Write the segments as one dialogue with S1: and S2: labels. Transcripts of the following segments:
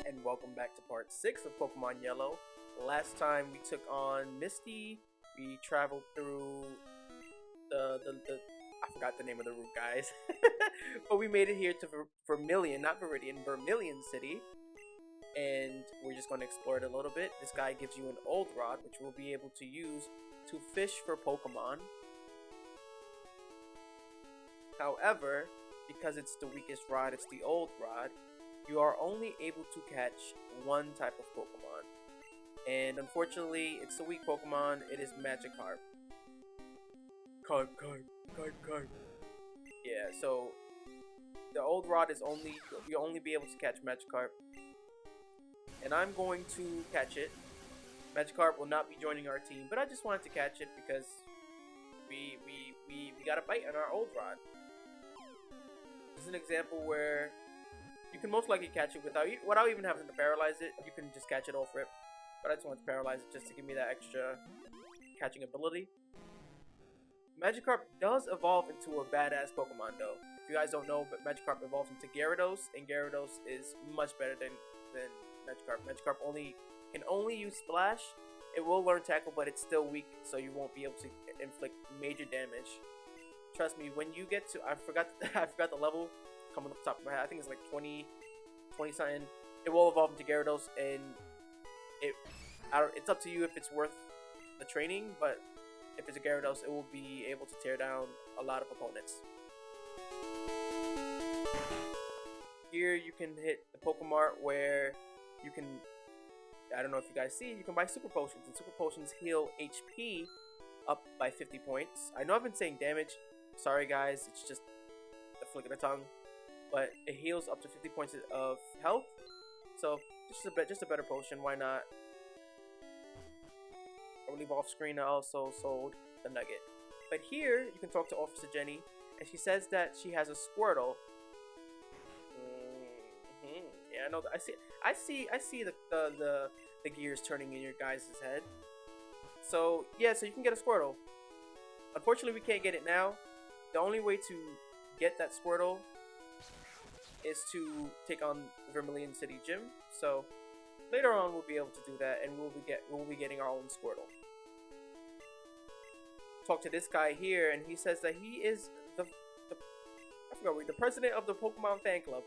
S1: and welcome back to part 6 of Pokemon Yellow. Last time we took on Misty, we traveled through the I forgot the name of the route, guys. But we made it here to Vermillion, not Viridian, Vermillion City. And we're just going to explore it a little bit. This guy gives you an old rod, which we'll be able to use to fish for Pokemon. However, because it's the weakest rod, it's the old rod, you are only able to catch one type of Pokemon. And unfortunately, it's a weak Pokemon. It is Magikarp. Carp. Yeah, so the old rod is you'll only be able to catch Magikarp. And I'm going to catch it. Magikarp will not be joining our team, but I just wanted to catch it because we got a bite on our old rod. This is an example where you can most likely catch it without even having to paralyze it. You can just catch it off rip. But I just want to paralyze it just to give me that extra catching ability. Magikarp does evolve into a badass Pokemon though. If you guys don't know, but Magikarp evolves into Gyarados, and Gyarados is much better than Magikarp. Magikarp can only use Splash. It will learn Tackle, but it's still weak, so you won't be able to inflict major damage. Trust me, when you get to I forgot the level coming off the top of my head. I think it's like 20 something. It will evolve into Gyarados, and it's up to you if it's worth the training, but if it's a Gyarados, it will be able to tear down a lot of opponents. Here you can hit the Pokemart where you can, I don't know if you guys see, you can buy Super Potions, and Super Potions heal HP up by 50 points. I know I've been saying damage, sorry guys, it's just the flick of the tongue, but it heals up to 50 points of health, so just a better potion, why not? I believe off screen I also sold the nugget. But here you can talk to Officer Jenny, and she says that she has a Squirtle. Yeah, I know that. I see the gears turning in your guys' head. So yeah, so you can get a Squirtle. Unfortunately, we can't get it now. The only way to get that Squirtle is to take on the Vermillion City Gym. So later on, we'll be able to do that, and we'll be getting our own Squirtle. Talk to this guy here, and he says that he is the president of the Pokemon fan club.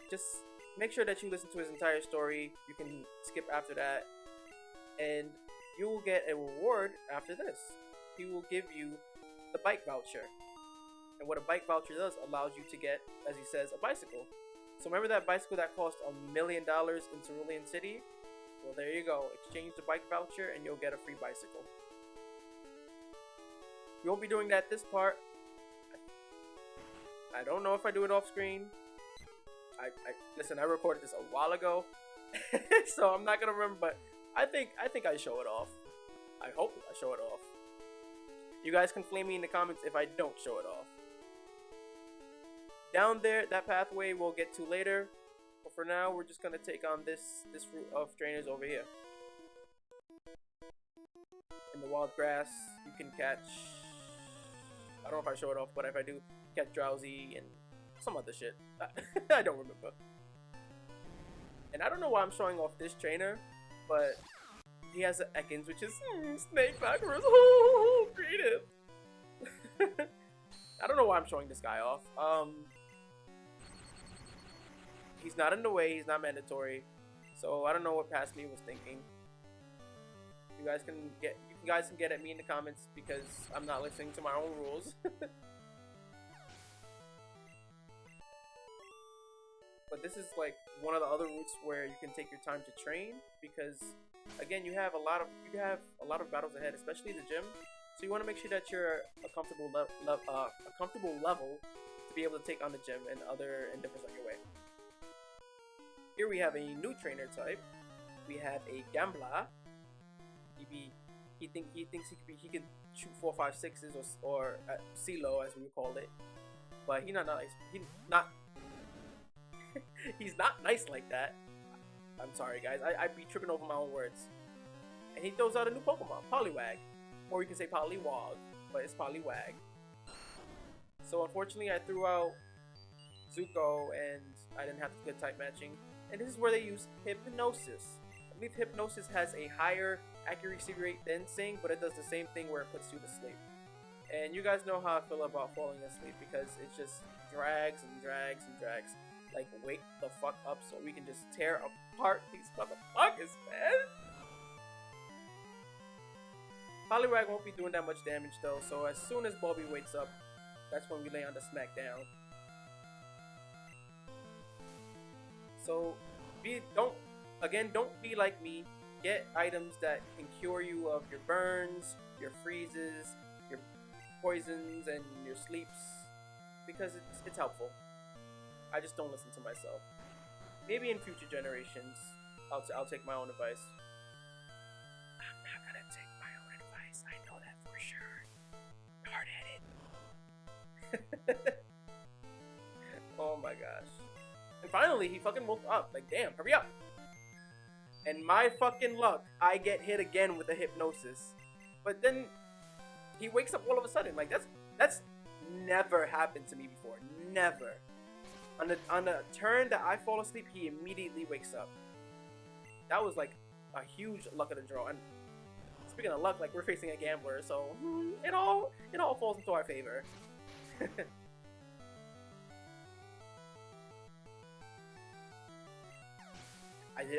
S1: Just make sure that you listen to his entire story. You can skip after that, and you will get a reward after this. He will give you the bike voucher, and what a bike voucher does allows you to get, as he says, a bicycle. So remember that bicycle that cost $1 million in Cerulean City? Well, there you go. Exchange the bike voucher and you'll get a free bicycle. We won't be doing that this part. I don't know if I do it off screen. Listen, I recorded this a while ago, so I'm not gonna remember. But I think I show it off. I hope I show it off. You guys can flame me in the comments if I don't show it off. Down there, that pathway we'll get to later, but for now we're just gonna take on this route of trainers over here. In the wild grass, you can catch, I don't know if I show it off, but if I do, catch Drowsy and some other shit. I don't remember. And I don't know why I'm showing off this trainer, but he has an Ekans, which is Snake backwards. Oh, creative. I don't know why I'm showing this guy off. He's not in the way, he's not mandatory. So I don't know what past me was thinking. You guys can get at me in the comments because I'm not listening to my own rules. But this is like one of the other routes where you can take your time to train, because again, you have a lot of battles ahead, especially the gym. So you want to make sure that you're a comfortable level to be able to take on the gym and other endeavors on your way. Here we have a new trainer type. We have a Gambler. He thinks he can shoot 4, 5, 6s or CeeLo as we would call it, but he's not nice. He's not nice like that. I'm sorry guys, I'd be tripping over my own words. And he throws out a new Pokemon, Poliwag. Or you can say Poliwag, but it's Poliwag. So unfortunately I threw out Zuko and I didn't have good type matching. and this is where they use Hypnosis. I believe Hypnosis has a higher accuracy rate than Sing, but it does the same thing where it puts you to sleep. And you guys know how I feel about falling asleep because it just drags and drags and drags. Like, wake the fuck up so we can just tear apart these motherfuckers, man. Poliwag won't be doing that much damage though, so as soon as Bobby wakes up, that's when we lay on the smackdown. So, don't be like me. Get items that can cure you of your burns, your freezes, your poisons, and your sleeps, because it's helpful. I just don't listen to myself. Maybe in future generations, I'll take my own advice. I'm not gonna take my own advice. I know that for sure. Hard-headed. Oh my gosh. And finally, he fucking woke up. Like, damn, hurry up. And my fucking luck, I get hit again with a Hypnosis. But then he wakes up all of a sudden. Like, that's never happened to me before. Never. On a turn that I fall asleep, he immediately wakes up. That was like a huge luck of the draw. And speaking of luck, like, we're facing a gambler, so it all falls into our favor.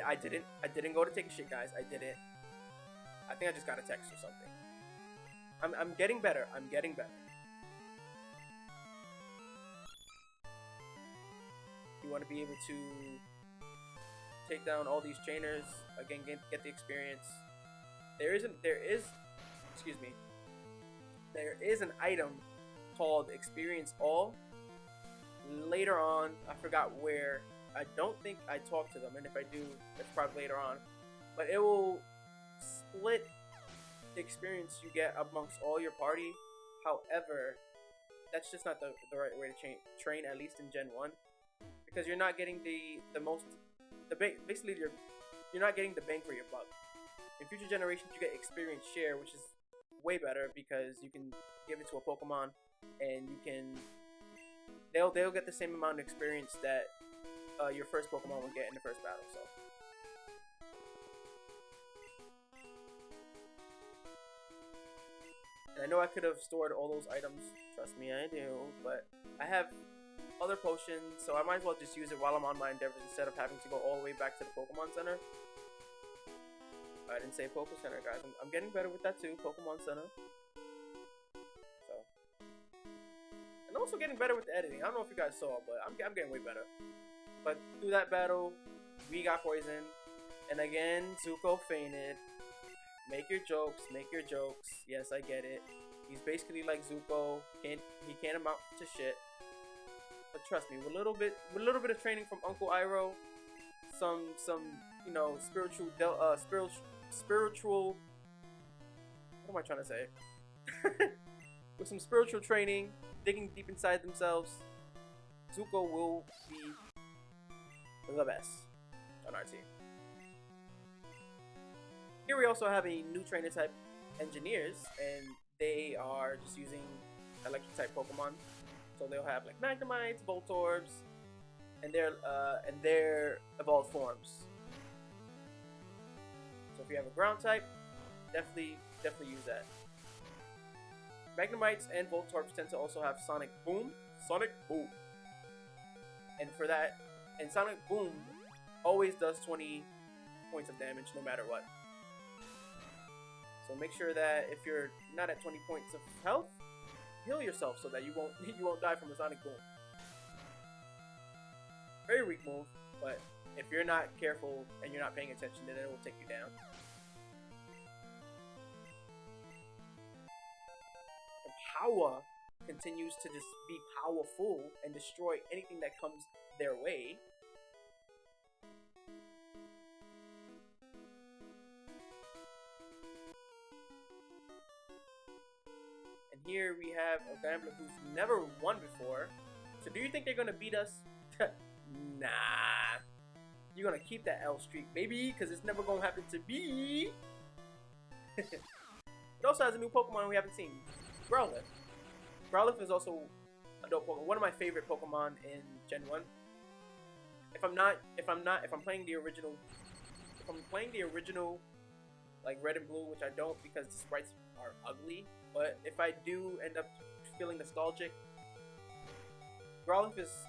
S1: I didn't go to take a shit, guys. I didn't. I think I just got a text or something. I'm getting better. I'm getting better. You want to be able to take down all these trainers again, get the experience. There is an item called Experience All. Later on, I forgot where. I don't think I talked to them, and if I do, that's probably later on. But it will split the experience you get amongst all your party. However, that's just not the right way to train, at least in Gen 1. Because you're not getting basically you're not getting the bang for your buck. In future generations, you get experience share, which is way better because you can give it to a Pokemon, and they'll get the same amount of experience that your first Pokemon would get in the first battle. So, and I know I could have stored all those items. Trust me, I do. But I have other potions, so I might as well just use it while I'm on my endeavors instead of having to go all the way back to the Pokemon Center. I didn't say Poké Center, guys. I'm getting better with that too. Pokemon Center. So, and also getting better with the editing. I don't know if you guys saw, but I'm getting way better. But through that battle, we got poisoned, and again, Zuko fainted. Make your jokes, make your jokes. Yes, I get it. He's basically like Zuko. He can't amount to shit. But trust me, with a little bit of training from Uncle Iroh, some spiritual. What am I trying to say? With some spiritual training, digging deep inside themselves, Zuko will be the best on our team. Here we also have a new trainer type, Engineers, and they are just using electric type Pokemon. So they'll have like Magnemites, Voltorbs, and their evolved forms. So if you have a ground type, definitely use that. Magnemites and Voltorbs tend to also have Sonic Boom. And for that, and Sonic Boom always does 20 points of damage no matter what. So make sure that if you're not at 20 points of health, heal yourself so that you won't die from a Sonic Boom. Very weak move, but if you're not careful and you're not paying attention, then it will take you down. And Power continues to just be powerful and destroy anything that comes their way. And here we have a gambler who's never won before. So do you think they're gonna beat us? Nah. You're gonna keep that L streak, baby, because it's never gonna happen to me. It also has a new Pokemon we haven't seen, Growlithe. Growlithe is also a dope Pokemon. One of my favorite Pokemon in Gen 1. if I'm playing the original, like red and blue, which I don't because the sprites are ugly. But if I do end up feeling nostalgic, Growlithe is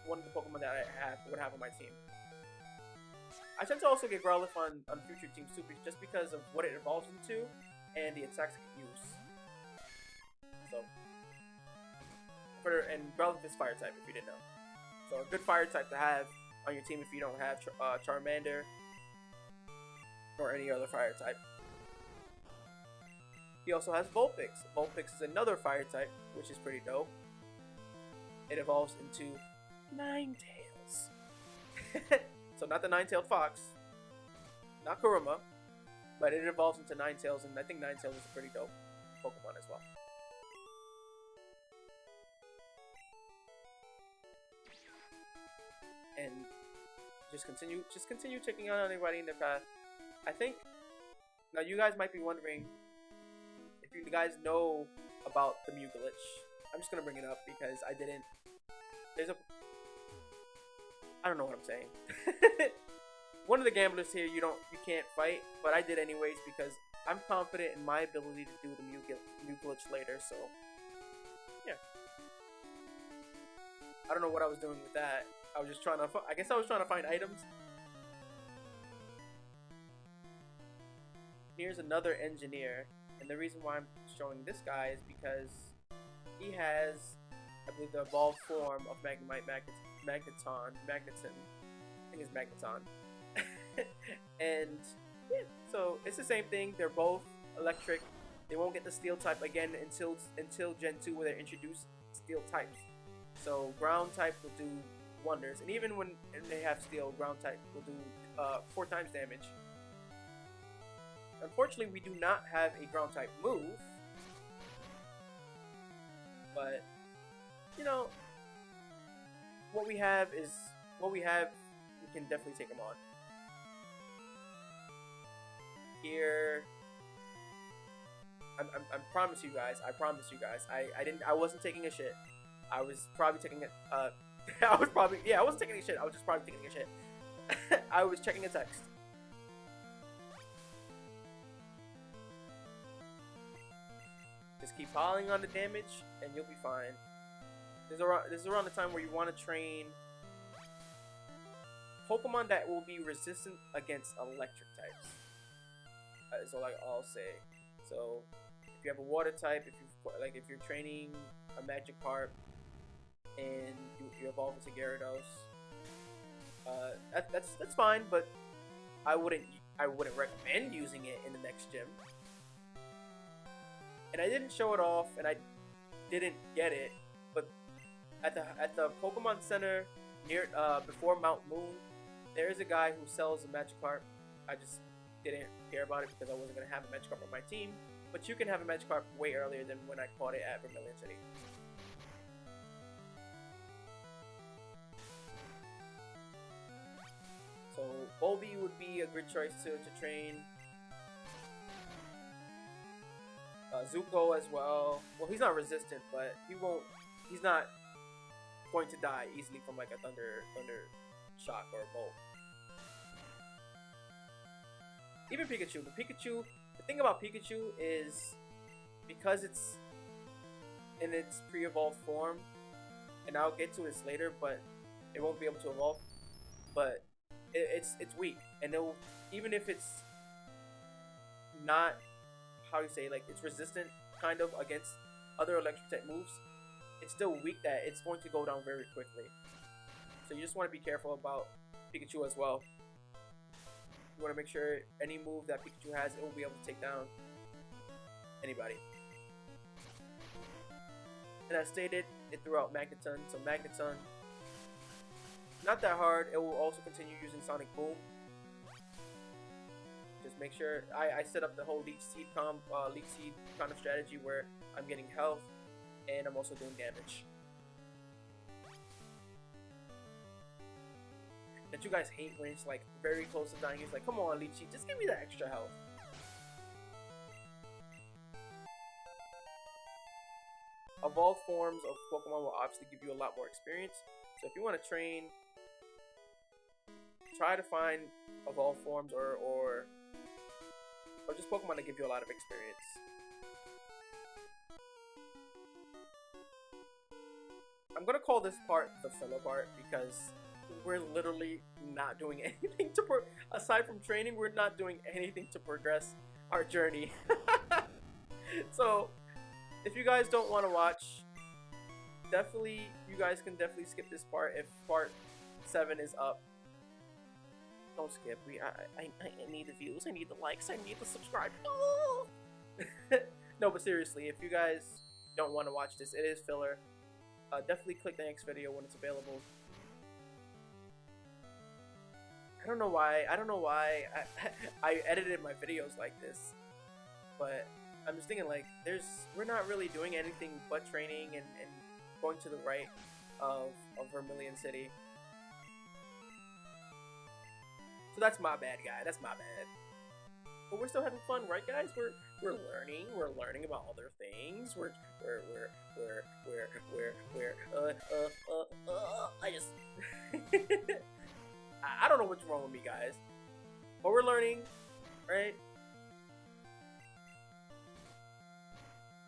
S1: one of the Pokemon that I would have on my team. I tend to also get Growlithe on future teams too, just because of what it evolves into and the attacks it can use. So, and Growlithe is fire type if you didn't know. So a good fire type to have on your team if you don't have Charmander or any other fire type. He also has Vulpix. Vulpix is another fire type, which is pretty dope. It evolves into Ninetales. So not the nine-tailed fox, not Kurama, but it evolves into Ninetales, and I think Ninetales is a pretty dope Pokemon as well. And just continue checking out anybody in their path. I think now you guys might be wondering if you guys know about the Mew glitch. I'm just gonna bring it up because I didn't. I don't know what I'm saying. One of the gamblers here, you can't fight, but I did anyways because I'm confident in my ability to do the Mew glitch later. So yeah, I don't know what I was doing with that. I was just trying to. I guess I was trying to find items. Here's another engineer, and the reason why I'm showing this guy is because he has, I believe, the evolved form of Magnemite, Magneton. I think it's Magneton. And yeah, so it's the same thing. They're both electric. They won't get the steel type again until Gen 2, where they're introduced steel types. So ground type will do wonders, and even when they have steel, ground type will do 4 times damage. Unfortunately, we do not have a ground type move, but you know, what we have is what we have. We can definitely take them on. Here, I promise you guys. I wasn't taking a shit. I was probably taking it. I wasn't taking a shit. I was just probably taking a shit. I was checking a text. Just keep piling on the damage, and you'll be fine. This is around the time where you want to train Pokemon that will be resistant against electric types. Is all I'll say. So, if you have a water type, if you're training a Magikarp and you evolve into Gyarados, that's fine. But I wouldn't recommend using it in the next gym. And I didn't show it off, and I didn't get it, but at the Pokemon Center near before Mount Moon, there is a guy who sells a Magikarp. I just didn't care about it because I wasn't gonna have a Magikarp on my team. But you can have a Magikarp way earlier than when I caught it at Vermillion City. So Volby would be a good choice to train. Zuko as well. Well, he's not resistant, but he's not going to die easily from like a thunder shock or a bolt. Even Pikachu. But Pikachu, the thing about Pikachu is because it's in its pre-evolved form, and I'll get to this later, but it won't be able to evolve. But it's weak, and even if it's not, how you say, like it's resistant kind of against other electric type moves, it's still weak that it's going to go down very quickly. So you just want to be careful about Pikachu as well. You want to make sure any move that Pikachu has, it will be able to take down anybody. And as stated, it threw out Magneton. So Magneton, not that hard. It will also continue using Sonic Boom. Just make sure I set up the whole Leech Seed kind of strategy where I'm getting health and I'm also doing damage. That you guys hate when it's like very close to dying. It's like, come on, Leechy, just give me that extra health. Evolved forms of Pokemon will obviously give you a lot more experience. So if you want to train try to find evolved forms or just Pokemon that give you a lot of experience. I'm gonna call this part the filler part because we're literally not doing anything to aside from training, we're not doing anything to progress our journey. So if you guys don't want to watch, you guys can definitely skip this part if part 7 is up. Don't skip. I need the views, I need the likes, I need the subscribe. No, but seriously, if you guys don't want to watch this, it is filler. Definitely click the next video when it's available. I don't know why I edited my videos like this, but I'm just thinking like we're not really doing anything but training and going to the right of Vermillion City. So that's my bad, guy. That's my bad. But we're still having fun, right, guys? We're learning. We're learning about other things. I just I don't know what's wrong with me, guys. But we're learning, right?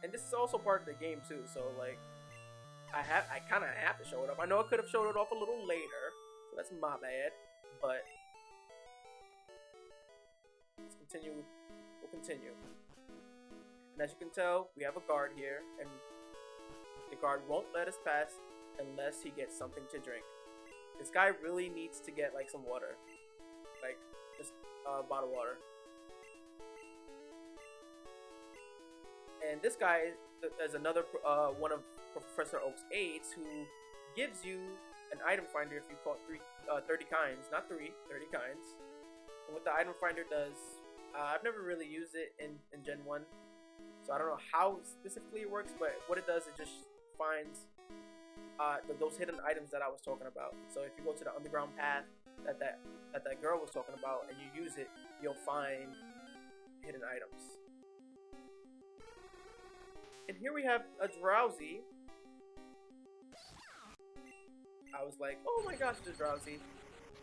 S1: And this is also part of the game too. So like, I kind of have to show it off. I know I could have showed it off a little later, so that's my bad. But let's continue. We'll continue. And as you can tell, we have a guard here, and the guard won't let us pass unless he gets something to drink. This guy really needs to get like some water, like just bottled water. And this guy is another one of Professor Oak's aides who gives you an item finder if you caught 30 kinds, not 3, 30 kinds. And what the item finder does, I've never really used it in Gen 1, so I don't know how specifically it works, but what it does, it just finds those hidden items that I was talking about. So if you go to the underground path that girl was talking about and you use it, you'll find hidden items. And here we have a Drowsy. I was like, oh my gosh, it's a Drowsy.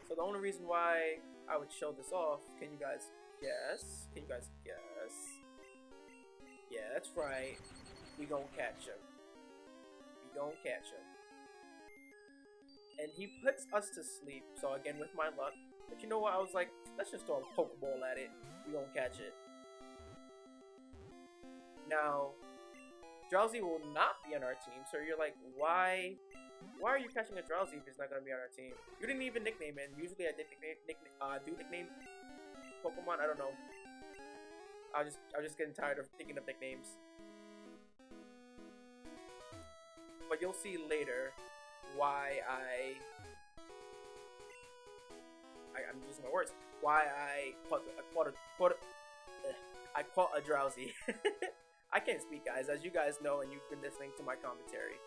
S1: So the only reason why I would show this off, can you guys guess? Can you guys guess? Yeah, that's right. We gonna catch him. We gonna catch him. And he puts us to sleep. So again, with my luck. But you know what? I was like, let's just throw a Pokeball at it. We gonna catch it. Now, Drowsy will not be on our team. So you're like, why are you catching a Drowsy if it's not gonna be on our team? You didn't even nickname it. Usually I did nickname Pokemon. I don't know. I was just getting tired of thinking of nicknames. But you'll see later why I'm using my words. Why I caught a Drowsy. I can't speak, guys, as you guys know, and you've been listening to my commentary.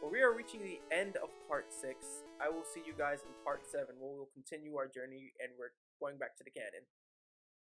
S1: But we are reaching the end of part 6. I will see you guys in part 7, where we'll continue our journey and we're going back to the cannon.